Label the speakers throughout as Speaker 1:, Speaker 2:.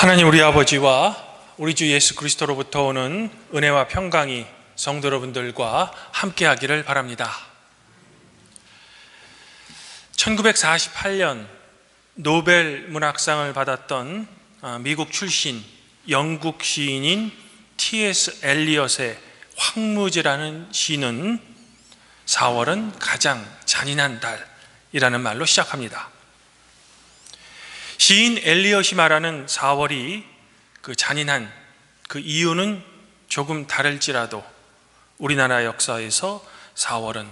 Speaker 1: 하나님 우리 아버지와 우리 주 예수 그리스도로부터 오는 은혜와 평강이 성도 여러분들과 함께하기를 바랍니다. 1948년 노벨 문학상을 받았던 미국 출신 영국 시인인 T.S. 엘리엇의 황무지라는 시는 4월은 가장 잔인한 달이라는 말로 시작합니다. 시인 엘리엇이 말하는 4월이 그 잔인한 그 이유는 조금 다를지라도 우리나라 역사에서 4월은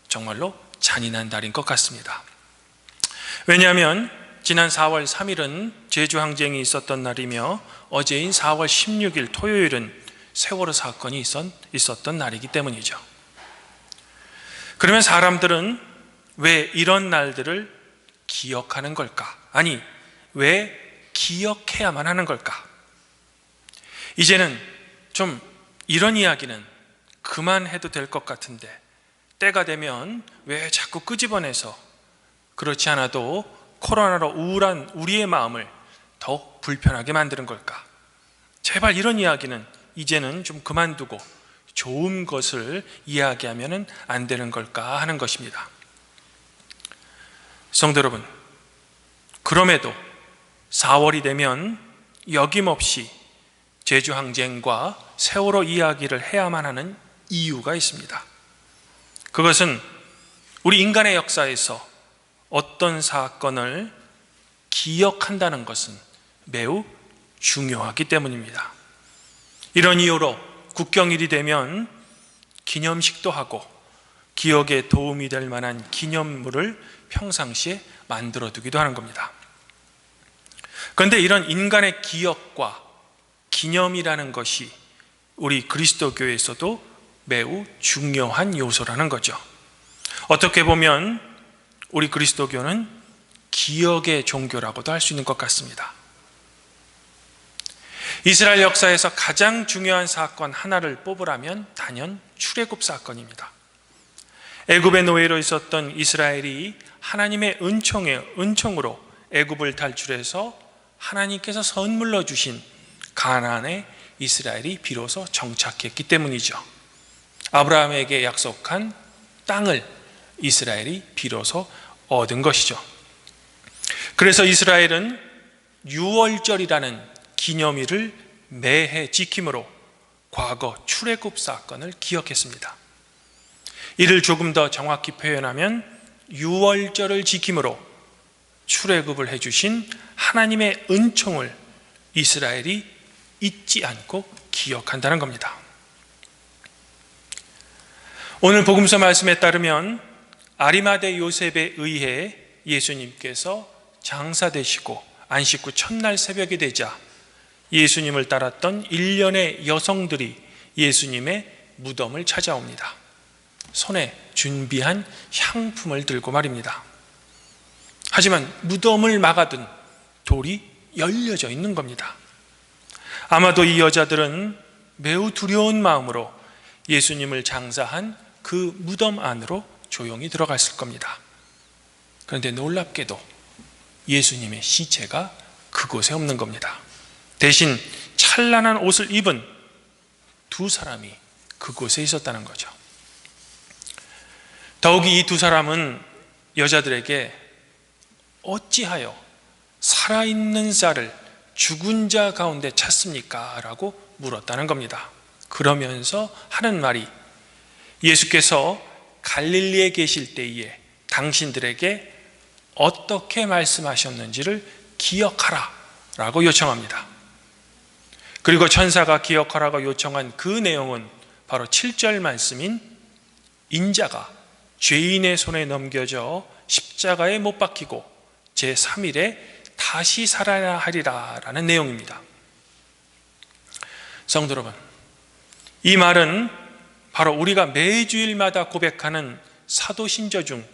Speaker 1: 정말로 잔인한 달인 것 같습니다. 왜냐하면 지난 4월 3일은 제주항쟁이 있었던 날이며 어제인 4월 16일 토요일은 세월호 사건이 있었던 날이기 때문이죠. 그러면 사람들은 왜 이런 날들을 기억하는 걸까? 아니, 왜 기억해야만 하는 걸까? 이제는 좀 이런 이야기는 그만해도 될 것 같은데 때가 되면 왜 자꾸 끄집어내서 그렇지 않아도 코로나로 우울한 우리의 마음을 더욱 불편하게 만드는 걸까? 제발 이런 이야기는 이제는 좀 그만두고 좋은 것을 이야기하면 안 되는 걸까 하는 것입니다. 성도 여러분, 그럼에도 4월이 되면 여김없이 제주항쟁과 세월호 이야기를 해야만 하는 이유가 있습니다. 그것은 우리 인간의 역사에서 어떤 사건을 기억한다는 것은 매우 중요하기 때문입니다. 이런 이유로 국경일이 되면 기념식도 하고 기억에 도움이 될 만한 기념물을 평상시에 만들어 두기도 하는 겁니다. 그런데 이런 인간의 기억과 기념이라는 것이 우리 그리스도교에서도 매우 중요한 요소라는 거죠. 어떻게 보면 우리 그리스도교는 기억의 종교라고도 할 수 있는 것 같습니다. 이스라엘 역사에서 가장 중요한 사건 하나를 뽑으라면 단연 출애굽 사건입니다. 애굽의 노예로 있었던 이스라엘이 하나님의 은총으로 애굽을 탈출해서 하나님께서 선물로 주신 가나안에 이스라엘이 비로소 정착했기 때문이죠. 아브라함에게 약속한 땅을 이스라엘이 비로소 얻은 것이죠. 그래서 이스라엘은 유월절이라는 기념일을 매해 지킴으로 과거 출애굽 사건을 기억했습니다. 이를 조금 더 정확히 표현하면 유월절을 지킴으로 출애굽을 해주신 하나님의 은총을 이스라엘이 잊지 않고 기억한다는 겁니다. 오늘 복음서 말씀에 따르면 아리마대 요셉에 의해 예수님께서 장사되시고 안식 후 첫날 새벽이 되자 예수님을 따랐던 일련의 여성들이 예수님의 무덤을 찾아옵니다. 손에 준비한 향품을 들고 말입니다. 하지만 무덤을 막아둔 돌이 열려져 있는 겁니다. 아마도 이 여자들은 매우 두려운 마음으로 예수님을 장사한 그 무덤 안으로 조용히 들어갔을 겁니다. 그런데 놀랍게도 예수님의 시체가 그곳에 없는 겁니다. 대신 찬란한 옷을 입은 두 사람이 그곳에 있었다는 거죠. 더욱이 이 두 사람은 여자들에게 어찌하여 살아있는 자를 죽은 자 가운데 찾습니까? 라고 물었다는 겁니다. 그러면서 하는 말이 예수께서 갈릴리에 계실 때에 당신들에게 어떻게 말씀하셨는지를 기억하라 라고 요청합니다. 그리고 천사가 기억하라고 요청한 그 내용은 바로 7절 말씀인 인자가 죄인의 손에 넘겨져 십자가에 못 박히고 제3일에 다시 살아나리라 라는 내용입니다. 성도 여러분, 이 말은 바로 우리가 매주일마다 고백하는 사도신조 중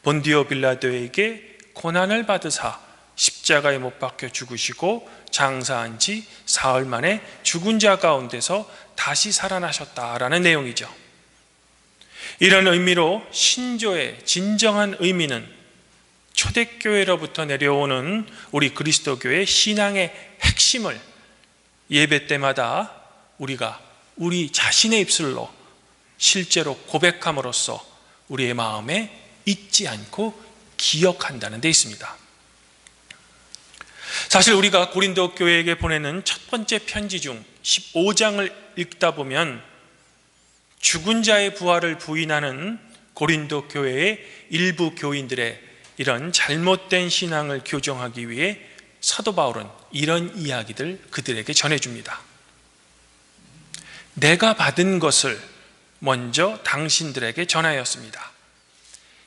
Speaker 1: 본디오 빌라도에게 고난을 받으사 십자가에 못 박혀 죽으시고 장사한 지 사흘 만에 죽은 자 가운데서 다시 살아나셨다라는 내용이죠. 이런 의미로 신조의 진정한 의미는 초대교회로부터 내려오는 우리 그리스도교의 신앙의 핵심 핵심을 예배 때마다 우리가 우리 자신의 입술로 실제로 고백함으로써 우리의 마음에 잊지 않고 기억한다는 데 있습니다. 사실 우리가 고린도 교회에게 보내는 첫 번째 편지 중 15장을 읽다 보면 죽은 자의 부활을 부인하는 고린도 교회의 일부 교인들의 이런 잘못된 신앙을 교정하기 위해 사도 바울은 이런 이야기들 그들에게 전해줍니다. 내가 받은 것을 먼저 당신들에게 전하였습니다.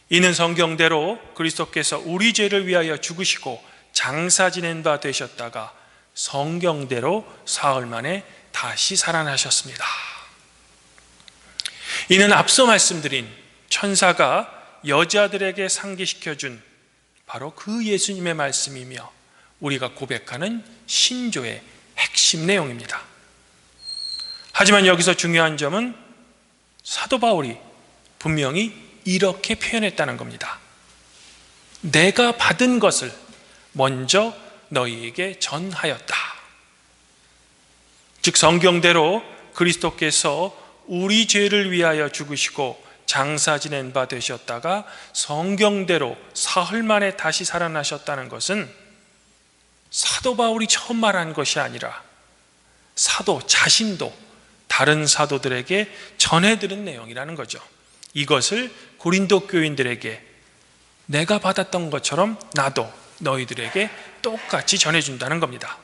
Speaker 1: 이는 성경대로 그리스도께서 우리 죄를 위하여 죽으시고 장사 지낸 바 되셨다가 성경대로 사흘 만에 다시 살아나셨습니다. 이는 앞서 말씀드린 천사가 여자들에게 상기시켜준 바로 그 예수님의 말씀이며 우리가 고백하는 신조의 핵심 내용입니다. 하지만 여기서 중요한 점은 사도 바울이 분명히 이렇게 표현했다는 겁니다. 내가 받은 것을 먼저 너희에게 전하였다. 즉 성경대로 그리스도께서 우리 죄를 위하여 죽으시고 장사 지낸 바 되셨다가 성경대로 사흘 만에 다시 살아나셨다는 것은 사도 바울이 처음 말한 것이 아니라 사도 자신도 다른 사도들에게 전해들은 내용이라는 거죠. 이것을 고린도 교인들에게 내가 받았던 것처럼 나도 너희들에게 똑같이 전해준다는 겁니다.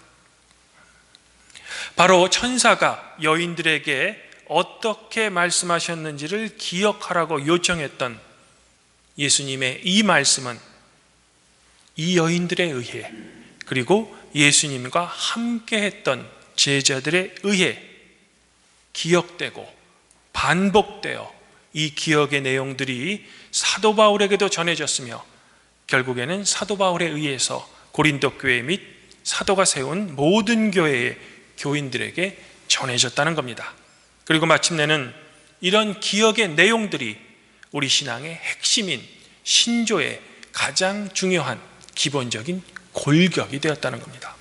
Speaker 1: 바로 천사가 여인들에게 어떻게 말씀하셨는지를 기억하라고 요청했던 예수님의 이 말씀은 이 여인들에 의해 그리고 예수님과 함께 했던 제자들에 의해 기억되고 반복되어 이 기억의 내용들이 사도 바울에게도 전해졌으며 결국에는 사도 바울에 의해서 고린도 교회 및 사도가 세운 모든 교회의 교인들에게 전해졌다는 겁니다. 그리고 마침내는 이런 기억의 내용들이 우리 신앙의 핵심인 신조의 가장 중요한 기본적인 골격이 되었다는 겁니다.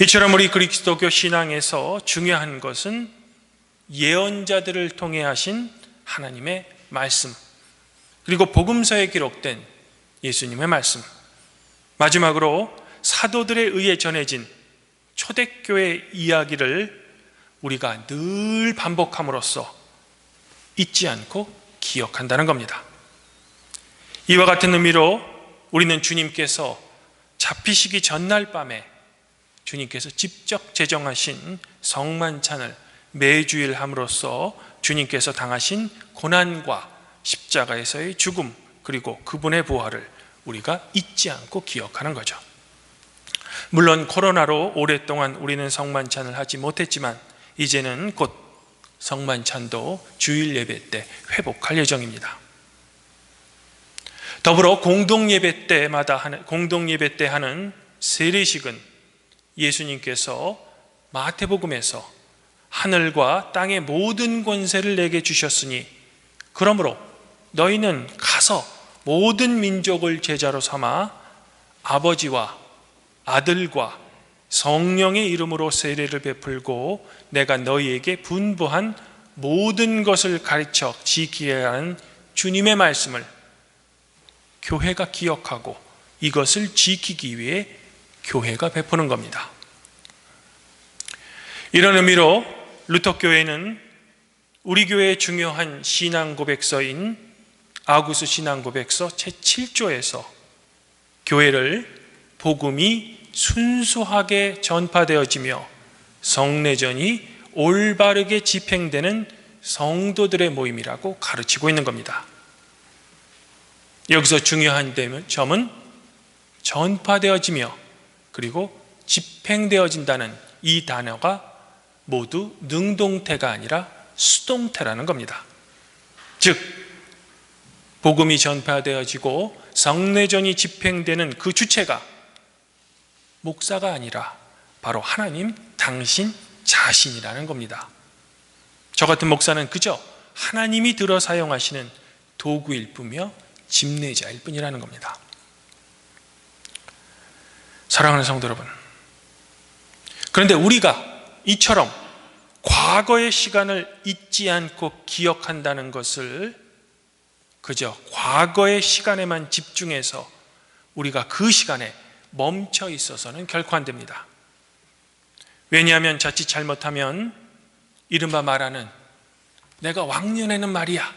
Speaker 1: 이처럼 우리 그리스도교 신앙에서 중요한 것은 예언자들을 통해 하신 하나님의 말씀, 그리고 복음서에 기록된 예수님의 말씀, 마지막으로 사도들에 의해 전해진 초대교회 이야기를 우리가 늘 반복함으로써 잊지 않고 기억한다는 겁니다. 이와 같은 의미로 우리는 주님께서 잡히시기 전날 밤에 주님께서 직접 제정하신 성만찬을 매주일 함으로써 주님께서 당하신 고난과 십자가에서의 죽음 그리고 그분의 부활을 우리가 잊지 않고 기억하는 거죠. 물론 코로나로 오랫동안 우리는 성만찬을 하지 못했지만 이제는 곧 성만찬도 주일 예배 때 회복할 예정입니다. 더불어 공동예배 때 하는 세례식은 예수님께서 마태복음에서 하늘과 땅의 모든 권세를 내게 주셨으니 그러므로 너희는 가서 모든 민족을 제자로 삼아 아버지와 아들과 성령의 이름으로 세례를 베풀고 내가 너희에게 분부한 모든 것을 가르쳐 지키게 하는 주님의 말씀을 교회가 기억하고 이것을 지키기 위해 교회가 베푸는 겁니다. 이런 의미로 루터교회는 우리 교회의 중요한 신앙고백서인 아구스 신앙고백서 제7조에서 교회를 복음이 순수하게 전파되어지며 성례전이 올바르게 집행되는 성도들의 모임이라고 가르치고 있는 겁니다. 여기서 중요한 점은 전파되어지며 그리고 집행되어진다는 이 단어가 모두 능동태가 아니라 수동태라는 겁니다. 즉 복음이 전파되어지고 성례전이 집행되는 그 주체가 목사가 아니라 바로 하나님 당신 자신이라는 겁니다. 저 같은 목사는 그저 하나님이 들어 사용하시는 도구일 뿐이며 집례자일 뿐이라는 겁니다. 사랑하는 성도 여러분, 그런데 우리가 이처럼 과거의 시간을 잊지 않고 기억한다는 것을 그저 과거의 시간에만 집중해서 우리가 그 시간에 멈춰 있어서는 결코 안 됩니다. 왜냐하면 자칫 잘못하면 이른바 말하는 내가 왕년에는 말이야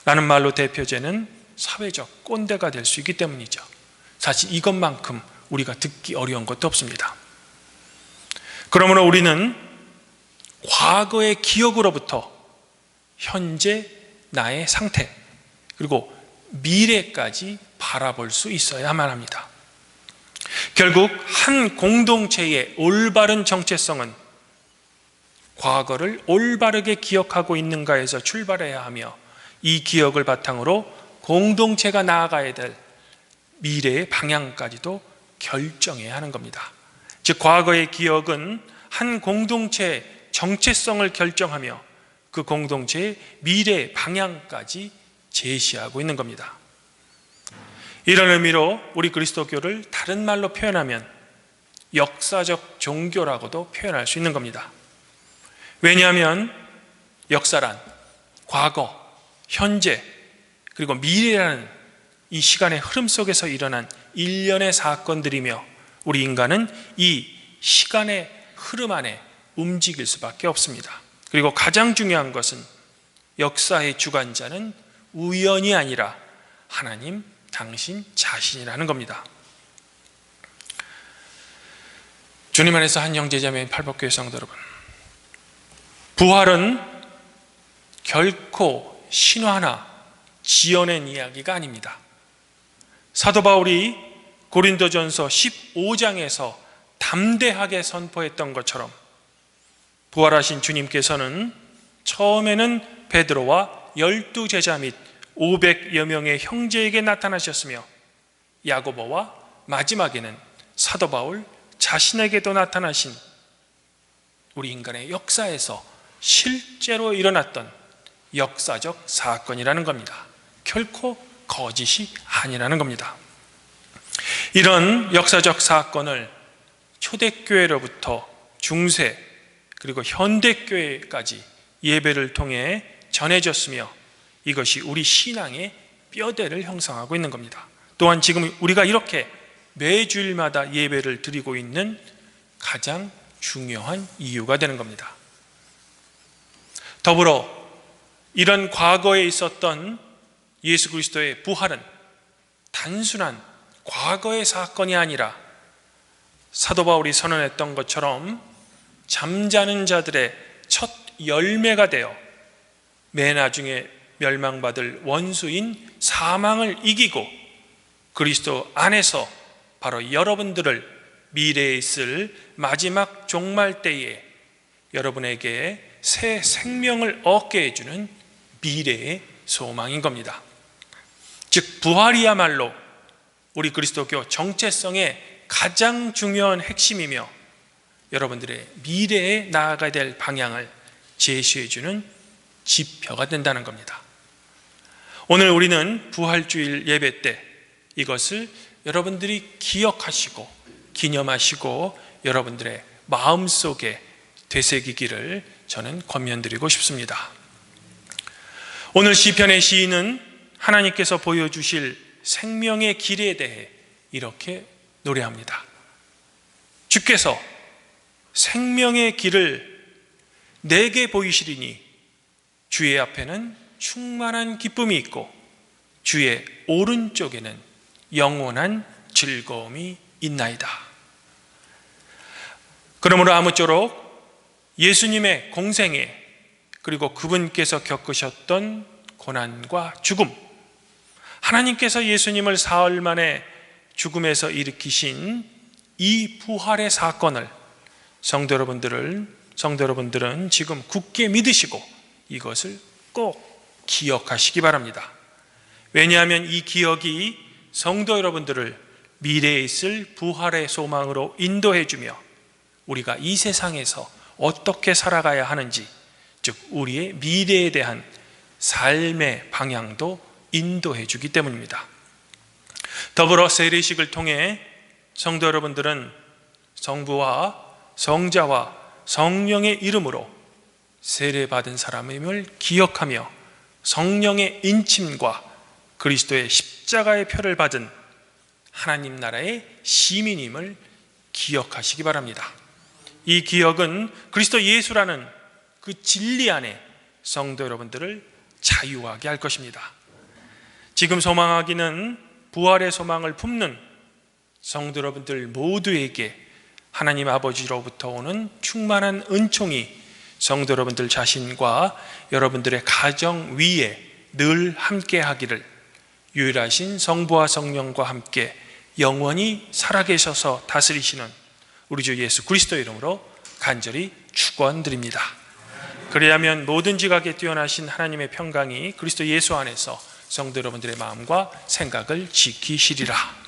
Speaker 1: 라는 말로 대표되는 사회적 꼰대가 될 수 있기 때문이죠. 사실 이것만큼 우리가 듣기 어려운 것도 없습니다. 그러므로 우리는 과거의 기억으로부터 현재 나의 상태 그리고 미래까지 바라볼 수 있어야만 합니다. 결국 한 공동체의 올바른 정체성은 과거를 올바르게 기억하고 있는가에서 출발해야 하며 이 기억을 바탕으로 공동체가 나아가야 될 미래의 방향까지도 결정해야 하는 겁니다. 즉 과거의 기억은 한 공동체의 정체성을 결정하며 그 공동체의 미래 방향까지 제시하고 있는 겁니다. 이런 의미로 우리 그리스도교를 다른 말로 표현하면 역사적 종교라고도 표현할 수 있는 겁니다. 왜냐하면 역사란 과거, 현재, 그리고 미래라는 이 시간의 흐름 속에서 일어난 일련의 사건들이며 우리 인간은 이 시간의 흐름 안에 움직일 수밖에 없습니다. 그리고 가장 중요한 것은 역사의 주관자는 우연이 아니라 하나님 당신 자신이라는 겁니다. 주님 안에서 한 형제자매인 팔복교회 성도 여러분, 부활은 결코 신화나 지어낸 이야기가 아닙니다. 사도 바울이 고린도전서 15장에서 담대하게 선포했던 것처럼 부활하신 주님께서는 처음에는 베드로와 12제자 및 500여 명의 형제에게 나타나셨으며 야고보와 마지막에는 사도 바울 자신에게도 나타나신 우리 인간의 역사에서 실제로 일어났던 역사적 사건이라는 겁니다. 결코 거짓이 아니라는 겁니다. 이런 역사적 사건을 초대교회로부터 중세 그리고 현대교회까지 예배를 통해 전해졌으며 이것이 우리 신앙의 뼈대를 형성하고 있는 겁니다. 또한 지금 우리가 이렇게 매주일마다 예배를 드리고 있는 가장 중요한 이유가 되는 겁니다. 더불어 이런 과거에 있었던 예수 그리스도의 부활은 단순한 과거의 사건이 아니라 사도 바울이 선언했던 것처럼 잠자는 자들의 첫 열매가 되어 맨 나중에 멸망받을 원수인 사망을 이기고 그리스도 안에서 바로 여러분들을 미래에 있을 마지막 종말 때에 여러분에게 새 생명을 얻게 해주는 미래의 소망인 겁니다. 즉 부활이야말로 우리 그리스도교 정체성의 가장 중요한 핵심이며 여러분들의 미래에 나아가야 될 방향을 제시해주는 지표가 된다는 겁니다. 오늘 우리는 부활주일 예배 때 이것을 여러분들이 기억하시고 기념하시고 여러분들의 마음속에 되새기기를 저는 권면드리고 싶습니다. 오늘 시편의 시인은 하나님께서 보여주실 생명의 길에 대해 이렇게 노래합니다. 주께서 생명의 길을 내게 보이시리니 주의 앞에는 충만한 기쁨이 있고 주의 오른쪽에는 영원한 즐거움이 있나이다. 그러므로 아무쪼록 예수님의 공생애 그리고 그분께서 겪으셨던 고난과 죽음, 하나님께서 예수님을 사흘 만에 죽음에서 일으키신 이 부활의 사건을 성도 여러분들은 지금 굳게 믿으시고 이것을 꼭 기억하시기 바랍니다. 왜냐하면 이 기억이 성도 여러분들을 미래에 있을 부활의 소망으로 인도해주며 우리가 이 세상에서 어떻게 살아가야 하는지, 즉 우리의 미래에 대한 삶의 방향도 인도해 주기 때문입니다. 더불어 세례식을 통해 성도 여러분들은 성부와 성자와 성령의 이름으로 세례받은 사람임을 기억하며 성령의 인침과 그리스도의 십자가의 표를 받은 하나님 나라의 시민임을 기억하시기 바랍니다. 이 기억은 그리스도 예수라는 그 진리 안에 성도 여러분들을 자유하게 할 것입니다. 지금 소망하기는 부활의 소망을 품는 성도 여러분들 모두에게 하나님 아버지로부터 오는 충만한 은총이 성도 여러분들 자신과 여러분들의 가정 위에 늘 함께 하기를 유일하신 성부와 성령과 함께 영원히 살아계셔서 다스리시는 우리 주 예수 그리스도의 이름으로 간절히 축원드립니다. 그래야면 모든 지각에 뛰어나신 하나님의 평강이 그리스도 예수 안에서 성도 여러분들의 마음과 생각을 지키시리라.